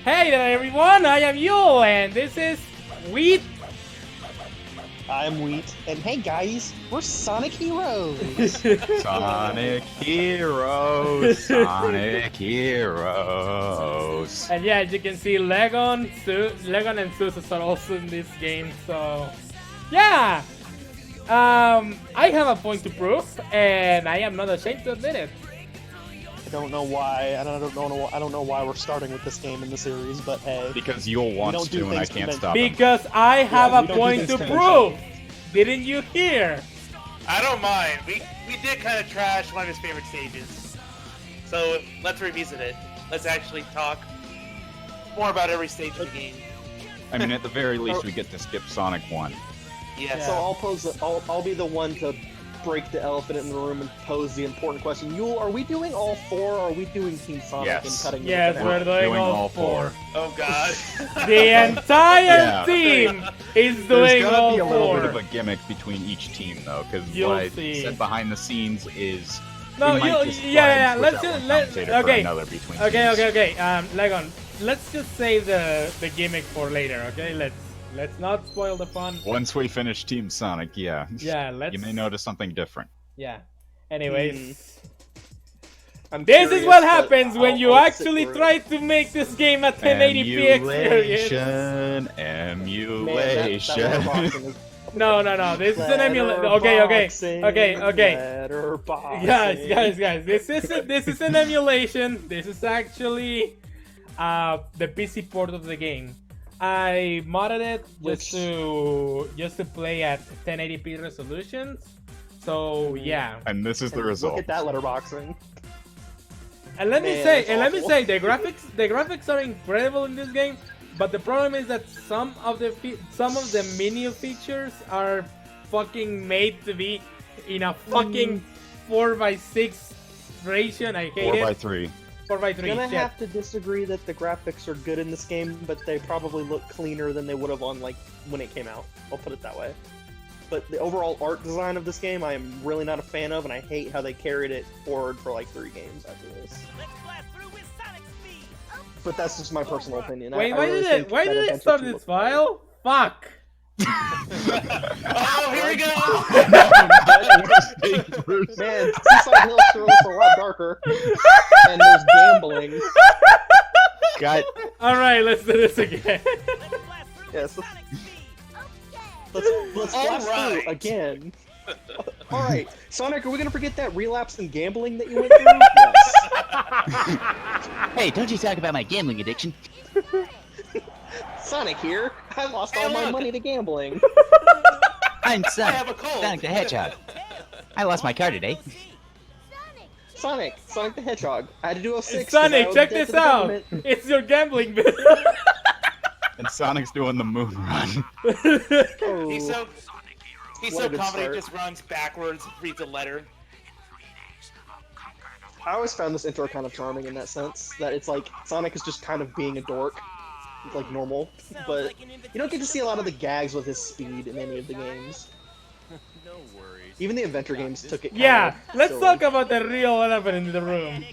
Hey there everyone, I am Yule and this is Wheat. I'm Wheat, and hey guys, we're Sonic Heroes! Sonic Heroes, Sonic Heroes. And yeah, as you can see, Legon and Zeus are also in this game, so yeah. I have a point to prove, and I am not ashamed to admit it. I don't know why. I don't know why we're starting with this game in the series, but hey. Because Yule wants to, and I can't stop him. Because I have Yeah, a point to prove. Didn't you hear? I don't mind. We did kind of trash one of his favorite stages. So let's revisit it. Let's actually talk more about every stage of the game. I mean, at the very least, we get to skip Sonic 1. Yes. So I'll be the one to break the elephant in the room and pose the important question. Yule, are we doing all four, or are we doing Team Sonic Yes. and cutting Yes, it we're out? doing all four. Oh god. The entire Yeah. team is There's doing gotta all be a little four. bit of a gimmick between each team, though, because You'll what I see. said behind the scenes is No, we might you, just yeah, switch let's out just one let commentator for okay, another between okay, teams. okay. Legon, let's just save the gimmick for later, okay? Let's not spoil the fun. Once we finish Team Sonic, yeah. Yeah, let's. You may notice something different. Yeah. Anyways, I'm this is curious, what but happens when I'll you sit actually through try it. to make this game a 1080p experience. Emulation. Man, that letterboxing is No. This is an emulation. Okay. Letterboxing. Guys. This is an emulation. This is actually the PC port of the game. I modded it just to play at 1080p resolutions. So yeah. And this is the Look result. at that letterboxing. And let me Man, say, that's awful. the graphics are incredible in this game. But the problem is that some of the menu features are fucking made to be in a fucking 4:6 ratio. And I hate 4x3. 4:3. Gonna shit. have to disagree that the graphics are good in this game, but they probably look cleaner than they would have on when it came out. I'll put it that way. But the overall art design of this game, I am really not a fan of, and I hate how they carried it forward for like 3 games after this. But that's just my personal opinion. Wait, I why really did think it? Why that did it Adventure start 2 this looks file? Fuck. Oh, here we go! better. Man, Seaside Hill sure looks a lot darker. And there's gambling. Got All right, let's do this again. Yes. Let's blast Alright. through again. Alright, Sonic, are we gonna forget that relapse in gambling that you went through? Yes. Hey, don't you talk about my gambling addiction. Sonic here. I lost Hey, all my look. money to gambling. I'm I Sonic, have a cold. Sonic the Hedgehog. I lost my car today. Sonic the Hedgehog. I had to do a 6. Sonic, check this out. It's your gambling bit. and Sonic's doing the moon run. He's so What a confident good he start. just runs backwards, reads a letter. I always found this intro kind of charming in that sense, that it's like Sonic is just kind of being a dork, like normal, but you don't get to see a lot of the gags with his speed in any of the games. Even the adventure games took it. Yeah, kinda let's silly. talk about the real elephant in the room.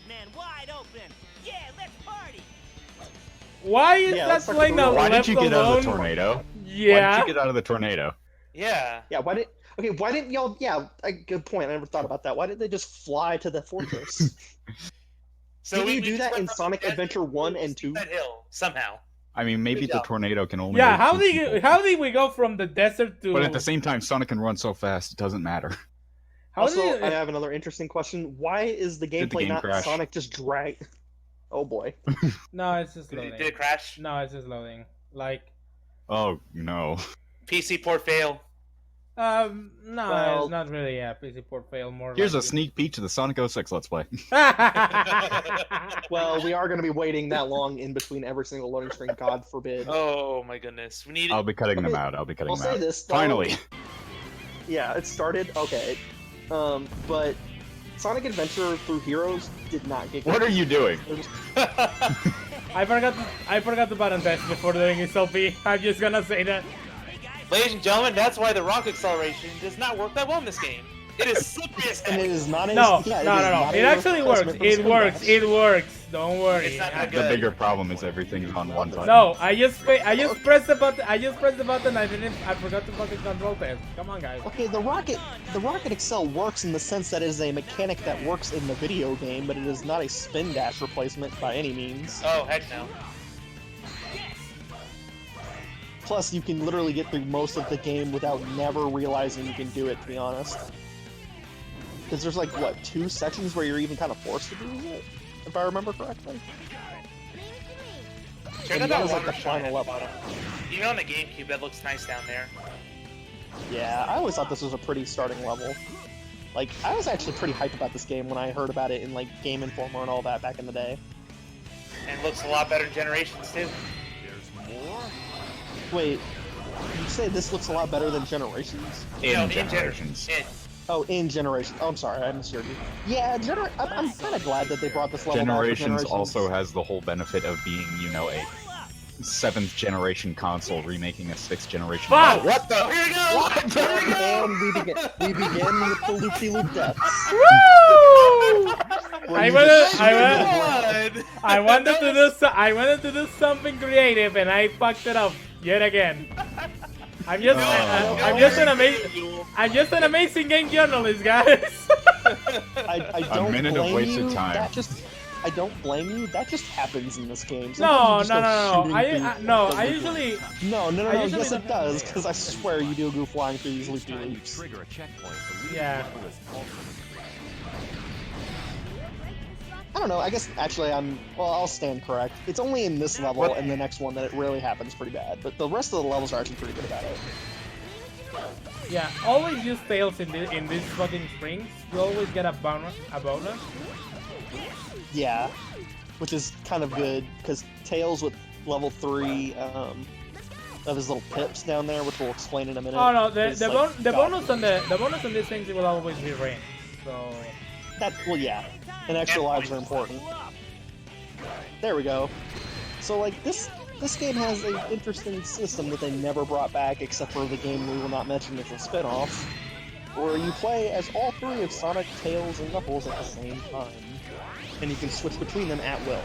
Why is Yeah, that let's talk plane about not Why left did you get out alone? of the tornado? Why Yeah. did you get out of the tornado? Yeah. Yeah, why didn't y'all? Yeah, good point. I never thought about that. Why didn't they just fly to the fortress? So Didn't you we do that just in went from Sonic that Adventure hill 1 to and 2? That hill somehow. I mean, maybe the tornado can only. Yeah, move how 2 did people. we go from the desert to? But at the same time, Sonic can run so fast it doesn't matter. how Also, did I have another interesting question. Why is the Did the gameplay game not crash? Sonic just drag? Oh boy. No, it's just Did loading. it crash? No, it's just loading. Like, Oh no! PC port fail. no, Well- it's not really a PC port fail. More. Here's a like sneak peek to the Sonic 06 Let's Play. Well, we are going to be waiting that long in between every single loading screen. God forbid. Oh my goodness. We need I'll be cutting them Okay, out. I'll be cutting I'll them say out. this. Though, Finally. Yeah, it started. Okay. But Sonic Adventure through Heroes did not get. What are you doing? I forgot the button test before doing SLP. I'm just gonna say that. Ladies and gentlemen, that's why the rock acceleration does not work that well in this game. It is slippery as And heck. it is not a No, yeah, no, is no, no. not It a actually works. replacement for the It spin works. dash. It works. Don't worry. It's not that The good. bigger problem is everything's on one button. No, I just pressed the button. I just pressed the button. I forgot to fucking control test. Come on, guys. Okay, the Rocket Excel works in the sense that it is a mechanic that works in the video game, but it is not a spin dash replacement by any means. Oh, heck no. Plus, you can literally get through most of the game without never realizing you can do it, to be honest. Because there's like, what, 2 sections where you're even kind of forced to do it? If I remember correctly? Check And out that that was like water the shine final at the level. bottom. Even on the GameCube, that looks nice down there. Yeah, I always thought this was a pretty starting level. Like, I was actually pretty hyped about this game when I heard about it in, like, Game Informer and all that back in the day. And it looks a lot better in Generations, too. Wait, you say this looks a lot better than Generations? In Generations. Oh, in Generations. Oh, I'm sorry, I misheard you. Yeah, I'm kind of glad that they brought this level back for Generations also has the whole benefit of being, you know, a 7th generation console remaking a 6th generation. Fuck! What the? Here we go! Here we go! And we begin with the loop-de-loop deaths. Woo! Where I you wanted, just I, shoot wanted, into the ground. I wanted to do I wanted to do something creative and I fucked it up yet again. I'm just an amazing game journalist, guys. I don't minute of blame wasted you. time. I don't blame you. That just happens in this game. No, Sometimes no, you no, just no. go I shooting no, through I the usually loop. No. I usually Yes, it don't- does. Because I swear you do go flying through these loopy Trying to loops. trigger a checkpoint. The leading Yeah. level is ultimate. I don't know. I guess actually I'll stand correct. It's only in this level and the next one that it really happens pretty bad. But the rest of the levels are actually pretty good about it. yeah, always use tails in these fucking springs. You always get a bonus. Yeah, which is kind of good because Tails with level 3 of his little pips down there, which we'll explain in a minute. Oh no, is, like, the God. bonus on these things will always be rain. So Well, yeah, and extra lives are important. There we go. So like this game has an interesting system that they never brought back, except for the game we will not mention as a spin-off, where you play as all 3 of Sonic, Tails, and Knuckles at the same time, and you can switch between them at will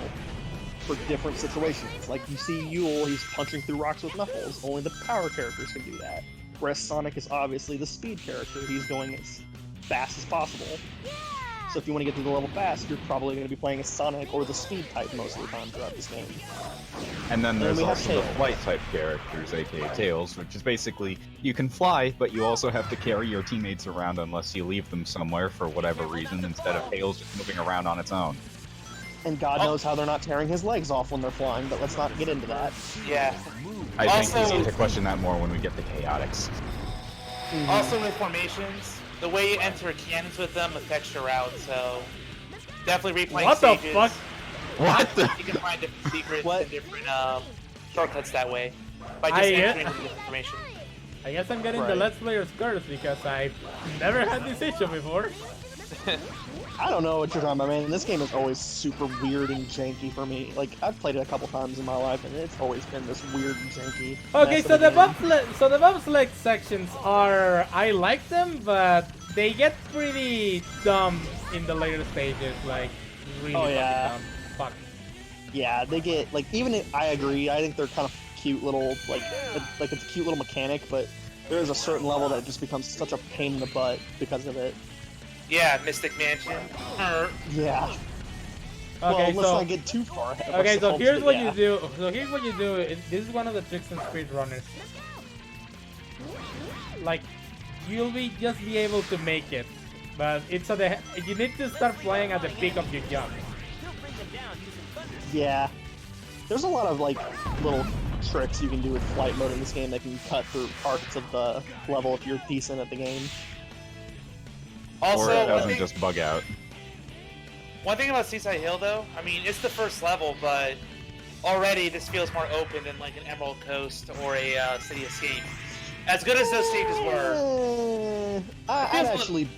for different situations. Like you see Yule, he's punching through rocks with Knuckles. Only the power characters can do that. Whereas Sonic is obviously the speed character. He's going as fast as possible. So if you want to get to the level fast, you're probably going to be playing as Sonic or the speed type most of the time throughout this game. And then there's we have also the Tails. flight type characters, aka Tails, which is basically you can fly, but you also have to carry your teammates around unless you leave them somewhere for whatever reason, instead of Tails just moving around on its own. And God knows how they're not tearing his legs off when they're flying, but let's not get into that. Yeah. I think we Also- need to question that more when we get to Chaotix. Also with formations, the way you enter cannons with them affects your route, so definitely replaying what the stages. fuck? What the? You can find different secrets What? and different shortcuts that way by just I- entering the information. I guess I'm getting the Right. Let's Player's curse because I've never had this issue before. I don't know what you're talking about, man. This game is always super weird and janky for me. Like, I've played it a couple times in my life, and it's always been this weird and janky. Okay, mess so of the a game. bobsled sections are I like them, but they get pretty dumb in the later stages, like really Oh, fucking yeah. dumb. Fuck. Yeah, they get, like, even if I agree, I think they're kind of cute little, like it's a cute little mechanic, but there is a certain level that just becomes such a pain in the butt because of it. Yeah, Mystic Mansion. Yeah. Okay, well, let's so not get too far ahead of okay, so ourselves, here's but what yeah. you do. So here's what you do. This is one of the tricks in speedrunners. Like, you'll just be able to make it, but it's you need to start flying at the peak of your jump. Yeah. There's a lot of, like, little tricks you can do with flight mode in this game that can cut through parts of the level if you're decent at the game. Also, Or it one doesn't thing, just bug out. one thing about Seaside Hill, though, I mean, it's the first level, but already this feels more open than like an Emerald Coast or a City Escape. As good as those stages were, I'd Some actually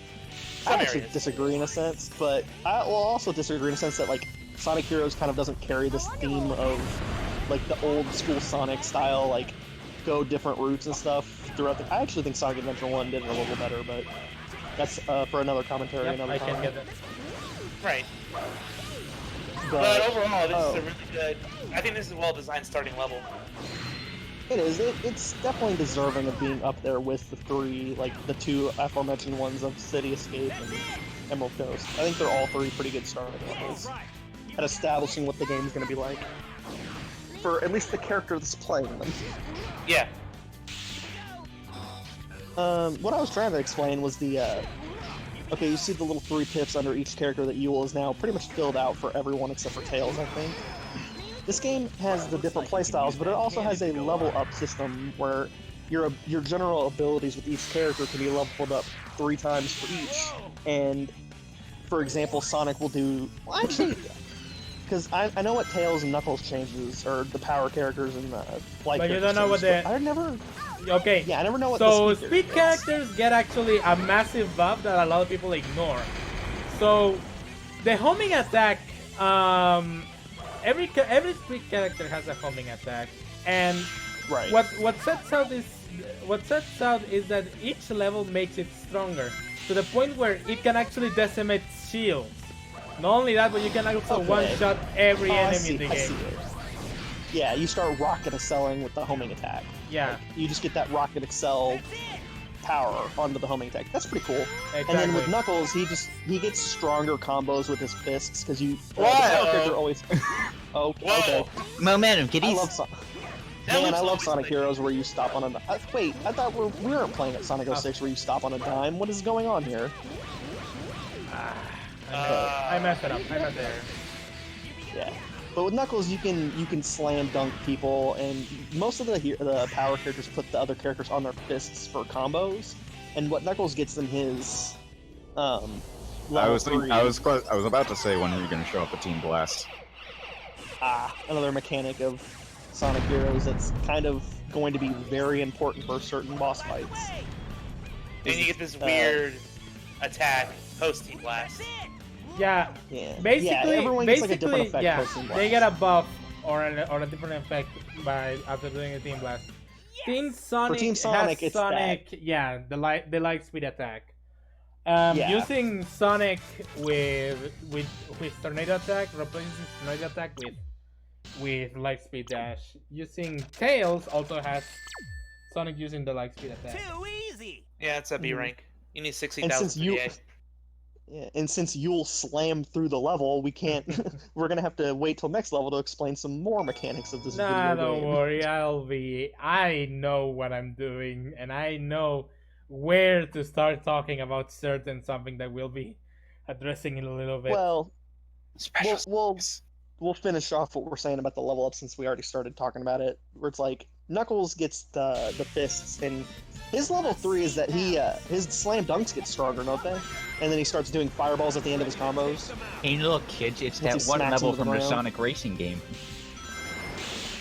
areas. disagree in a sense, but I will also disagree in a sense that, like, Sonic Heroes kind of doesn't carry this theme of, like, the old school Sonic style, like, go different routes and stuff throughout the... I actually think Sonic Adventure 1 did it a little better, but... That's for another commentary, Yep, another I can time. get that. Right. But overall, this is a really good. I think this is a well-designed starting level. It is. It's definitely deserving of being up there with the three, like the two aforementioned ones of City Escape and Emerald Coast. I think they're all three pretty good starting levels at establishing what the game's going to be like for at least the character that's playing them. Yeah. What I was trying to explain was the okay, you see the little 3 pips under each character that Yule is now pretty much filled out for everyone except for Tails, I think. This game has the different playstyles, but it also has a level up system where your general abilities with each character can be leveled up 3 times for each. And for example, Sonic will do actually, because I know what Tails and Knuckles changes, or the power characters and the flight. But you don't know what the. I never. Okay. Yeah, I never know what so the speed characters get actually a massive buff that a lot of people ignore. So the homing attack, every speed character has a homing attack, and right. what sets out is that each level makes it stronger to the point where it can actually decimate shields. Not only that, but you can also one-shot every enemy in the game. Yeah, you start rocket excelling with the homing attack. Yeah. Like, you just get that rocket excel power onto the homing attack. That's pretty cool. Exactly. And then with Knuckles, he gets stronger combos with his fists because you. The Whoa. power character always. Okay. Momentum, kiddies. I love Sonic. Man, I love Sonic Heroes where you stop on a. Wait, I thought we weren't playing at Sonic 06 where you stop on a dime. What is going on here? I messed it up. I messed it up. Yeah. But with Knuckles, you can slam dunk people, and most of the power characters put the other characters on their fists for combos. And what Knuckles gets them his I was about to say, when are you going to show up a Team Blast? Another mechanic of Sonic Heroes that's kind of going to be very important for certain boss fights. And you get this weird attack post-Team Blast. Yeah. Basically, everyone gets like a different effect yeah, post-Team Blast. they get a buff or a different effect after doing a Team Blast. Team Sonic, Team Sonic, has it's Sonic, the light speed attack. Using Sonic with tornado attack replaces tornado attack with light speed dash. Using Tails also has Sonic using the light speed attack. Too easy. Yeah, it's a B rank. You need And 60,000 since you, PA. yeah, and since you'll slam through the level, we can't. We're gonna have to wait till next level to explain some more mechanics of this Nah, video don't game. worry. I know what I'm doing, and I know where to start talking about certain something that we'll be addressing in a little bit. Well, Special we'll finish off what we're saying about the level up since we already started talking about it. Where it's like Knuckles gets the fists, and his level 3 is that his slam dunks get stronger, don't they? And then he starts doing fireballs at the end of his combos. Hey, look, kids, it's Once that he one smacks level into the from the ground. Sonic Racing game.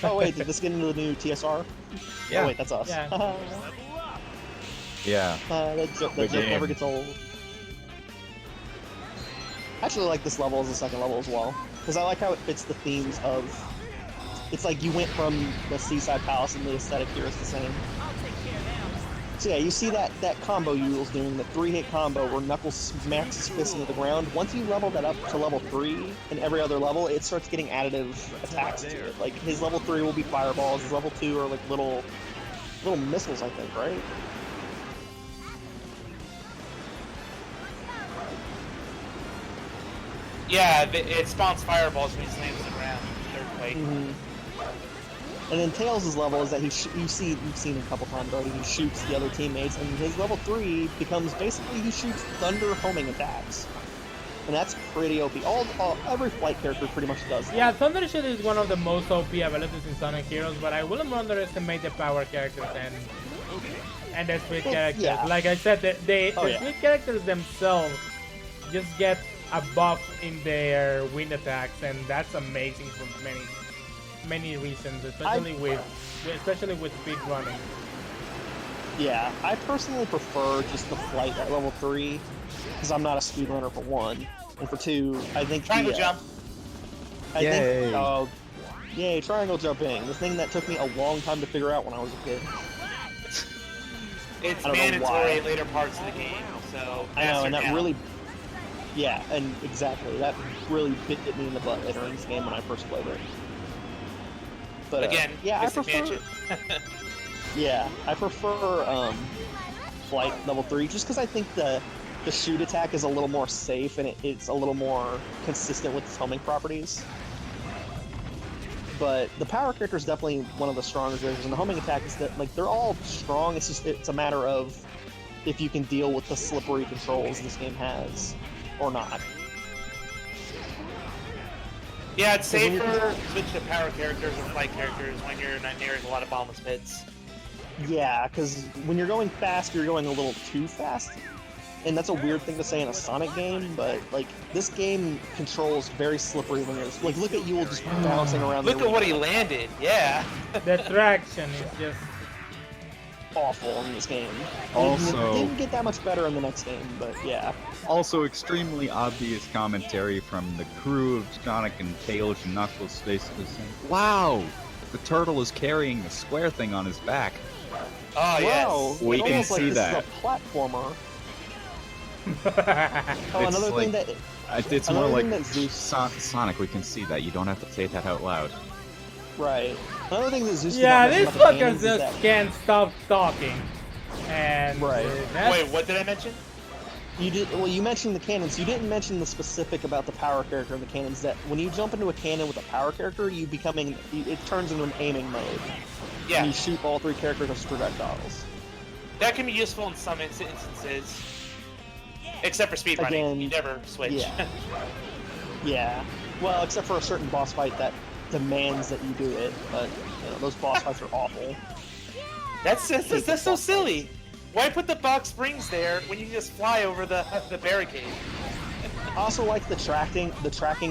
Oh wait, did this get into the new TSR? Yeah. Oh wait, that's us. Yeah. Yeah. That joke never gets old. I actually like this level as the second level as well, because I like how it fits the themes of. It's like you went from the Seaside Palace and the aesthetic here is the same. So yeah, you see that combo Yule's doing, the 3-hit combo where Knuckles smacks his fist into the ground. Once you level that up to level 3 in every other level, it starts getting additive attacks to it. Like his level 3 will be fireballs, his level 2 are like little missiles, I think, right? Yeah, it spawns fireballs when he slams to the ground. Third quake. And then Tails' level is that you've seen it a couple times already. He shoots the other teammates, and his level 3 becomes basically he shoots thunder homing attacks, and that's pretty OP. Every flight character pretty much does that. Yeah, Thunder Shield is one of the most OP abilities in Sonic Heroes, but I wouldn't underestimate the power characters and the speed characters. Yeah. Like I said, the speed characters themselves just get a buff in their wind attacks, and that's amazing for many reasons, especially with speed running. Yeah, I personally prefer just the flight at level 3, because I'm not a speedrunner for 1, and for 2, I think Triangle jump. Yay, triangle jumping, the thing that took me a long time to figure out when I was a kid. It's I don't know mandatory why. in later parts of the game. So I know, and faster that now. really, yeah, and exactly, that really bit me in the butt later in this game when I first played it. But Again, yeah, I Mystic prefer. Mansion. Yeah, I prefer Flight level 3 just because I think the shoot attack is a little more safe and it's a little more consistent with its homing properties. But the power character is definitely one of the stronger characters, and the homing attack is that like they're all strong. It's a matter of if you can deal with the slippery controls this game has or not. Yeah, it's when safer you're- to switch to power characters or flight characters when you're not nearing a lot of bottomless pits. Yeah, because when you're going fast, you're going a little too fast. And that's a weird thing to say in a Sonic game, but like this game controls very slippery when you're like, look at Yule just bouncing around. Look the at what he arena. landed. Yeah. The traction is just. Awful in this game. Also- it didn't get that much better in the next game, but yeah. Also, extremely obvious commentary from the crew of Sonic and Tails and Knuckles basically saying, "Wow, the turtle is carrying the square thing on his back." Oh, Wow, yes. We it's can almost like see this that. is a platformer. Oh, It's another thing like- that It's more Another like thing that Zeus- Sonic. We can see that. You don't have to say that out loud. right. Another thing that Zeus did Yeah, not mention this about the fucker cannons is just that can't stop talking. And Right. that's, Wait, what did I mention? you mentioned the cannons. You didn't mention the specific about the power character and the cannons. That when you jump into a cannon with a power character, it turns into an aiming mode. And Yeah, you shoot all three characters as projectiles. that can be useful in some instances. Except for speedrunning. Again, You never switch. Yeah. Yeah. Well, except for a certain boss fight that demands that you do it, but those boss fights are awful. That's so silly. Why put the box springs there when you can just fly over the barricade? I also like the tracking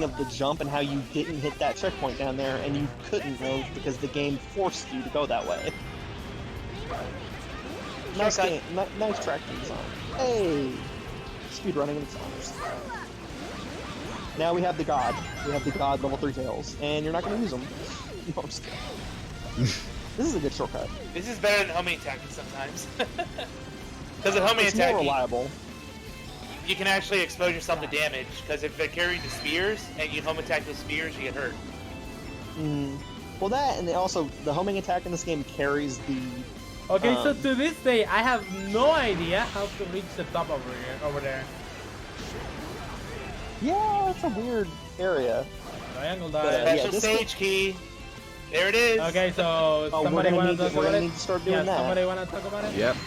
of the jump and how you didn't hit that checkpoint down there and you couldn't move because the game forced you to go that way. Nice Shortcut. game, nice tracking design. Hey, speedrunning in songs. Now we have the god. We have the god level 3 tails, and you're not going to use them. No, I'm just kidding. This is a good shortcut. This is better than homing attacking sometimes. Because in homing It's more attacking, reliable. you can actually expose yourself to damage. Because if they're carrying the spears and you home attack with spears, you get hurt. Well, that and also the homing attack in this game carries the. okay, so to this day, I have no idea how to reach the top over there. Yeah, it's a weird area. Triangle Yeah, dive. Special this stage key. There it is. Okay, so Oh, somebody we're wanna gonna talk about it? need to start doing Yeah, that. somebody wanna talk about it? Yep.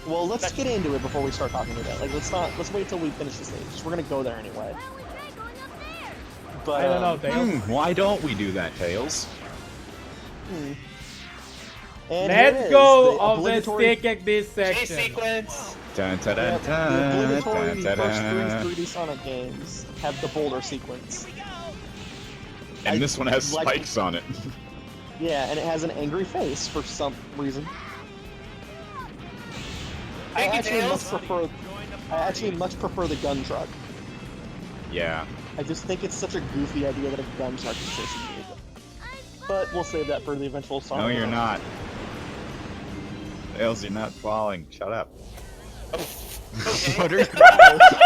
Well, let's get into it before we start talking about it. Like, let's wait till we finish the stage. We're gonna go there anyway. But I don't know, Tails. Why don't we do that, Tails? And here Let's it is, go the of the obligatory- stick at this Chase section. sequence. Dun, dun, Yeah, dun, the dun, obligatory dun, first dun. 3D Sonic games have the boulder sequence. And this one has like- spikes on it. Yeah, and it has an angry face for some reason. I Thank you, actually Tails. much prefer the gun truck. Yeah. I just think it's such a goofy idea that a gun truck is chasing you. But we'll save that for the eventual Sonic. No, you're game. not. Tails, you're not falling. Shut up. What are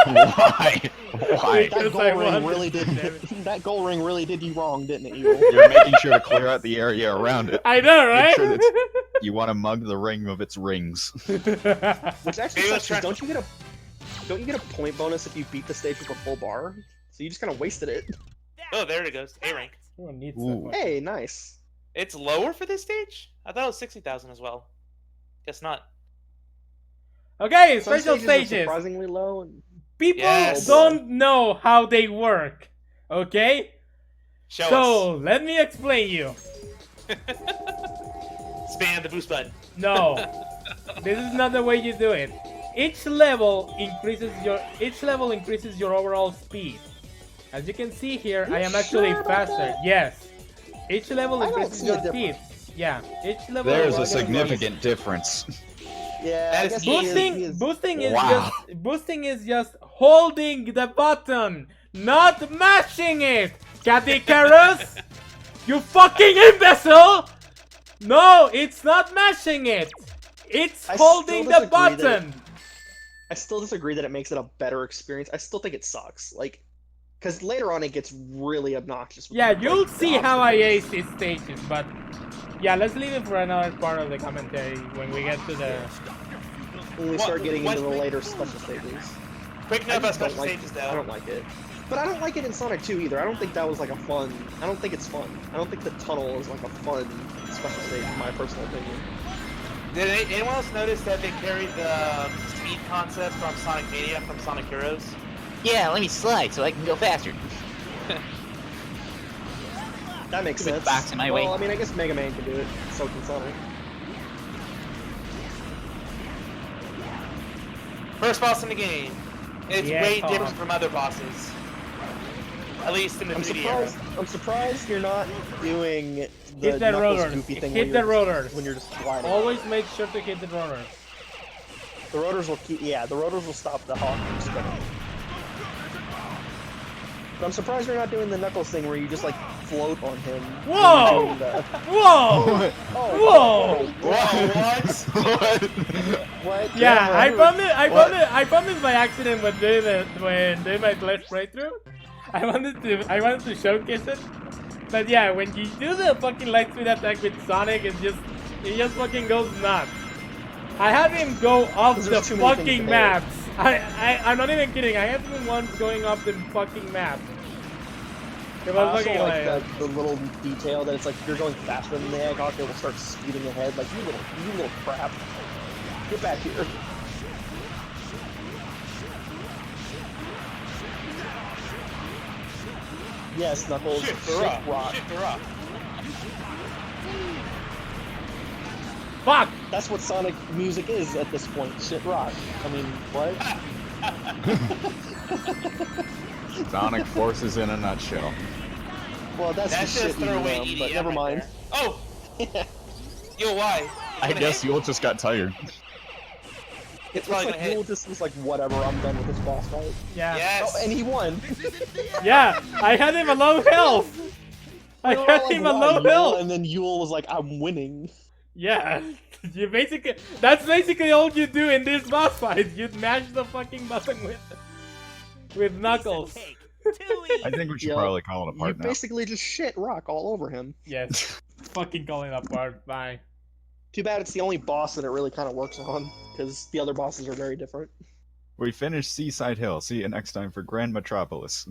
Why? Why? That Because goal I ring wanted really to did. damage. That goal ring really did you wrong, didn't it, you? You're making sure to clear out the area around it. I know, Make right? sure that you want to mug the ring of its rings. Which actually Maybe sucks, let's try- 'cause don't you get a point bonus if you beat the stage with a full bar? So you just kind of wasted it. Oh, there it goes. A rank. Everyone needs Ooh. that one. Hey, nice. It's lower for this stage? I thought it was 60,000 as well. Guess not. Okay, Some special are stages. surprisingly low. And... People Yes. don't know how they work. Okay? Show So, let me explain you. us. Spam the boost button. No. This is not the way you do it. Each level increases your overall speed. As you can see here, I am actually sure about faster. that? Yes. Each level I don't increases see your a speed. Yeah. Each level There's a increases- significant difference. Yeah, That I is guess he is- Wow. boosting is just holding the button, not mashing it. Cat Icarus, you fucking imbecile! No, it's not mashing it. It's I holding still the disagree that button. I still disagree that it makes it a better experience. I still think it sucks. Like, because later on it gets really obnoxious. With Yeah, like, you'll the see how I obstacles. ace these stages, but yeah, let's leave it for another part of the commentary when we get to the. When we start getting into the What- later special stages. Quick I note about just don't special like. stages, I though. don't like it. But I don't like it in Sonic 2 either. I don't think that was like a fun. I don't think it's fun. I don't think the tunnel is like a fun special stage, in my personal opinion. Did anyone else notice that they carried the speed concept from Sonic Mania from Sonic Heroes? Yeah, let me slide so I can go faster. That makes Stupid sense. box in my well, way. I mean, I guess Mega Man can do it. So can Sonic. First boss in the game. It's Yeah, way Tom. different from other bosses. At least in the I'm 3D surprised. era. I'm surprised you're not doing the Hit the Knuckles rotors. goofy thing. Hit where the you're rotors. when you're just gliding. Always make sure to hit the rotors. The rotors will keep. Yeah, the rotors will stop the Hawk from spinning. But I'm surprised you're not doing the Knuckles thing where you just like float on him. when you're Whoa! doing the- Whoa! Oh, Whoa! Whoa, what? what? Yeah, I Cameron? found it. I found it by accident when doing my Let's playthrough. I wanted to showcase it, but yeah, when you do the fucking light speed attack with Sonic, it just fucking goes nuts. I had him go off Because the there's too many things fucking to hit. maps. I'm not even kidding. I had him once going off the fucking map. It I was also fucking like hilarious. the little detail that it's like if you're going faster than the egg hawk, it will start speeding ahead. Like you little crap. Get back here. Yes, Knuckles. Shit, Shit rock. Shit, they're up. Fuck! That's what Sonic music is at this point. Shit rock. I mean, what? Sonic forces in a nutshell. Well, that's That's just just shit throwaway EDM, EDM but never right mind. there. Oh! Yo, why? I guess Yule just got tired. It's It's probably like gonna hit. Yule just was like, whatever, I'm done with this boss fight. Yeah. Yes! Oh, and he won. Yeah, I had him a low health. I We were had all like, him a "Wow, low Yule," health. and then Yule was like, I'm winning. Yeah, that's basically all you do in this boss fight. You mash the fucking button with Knuckles. I think we should Yeah. probably call it a You part now. basically just shit rock all over him. Yes, fucking calling apart. Bye. Too bad it's the only boss that it really kind of works on, because the other bosses are very different. We finished Seaside Hill. See you next time for Grand Metropolis.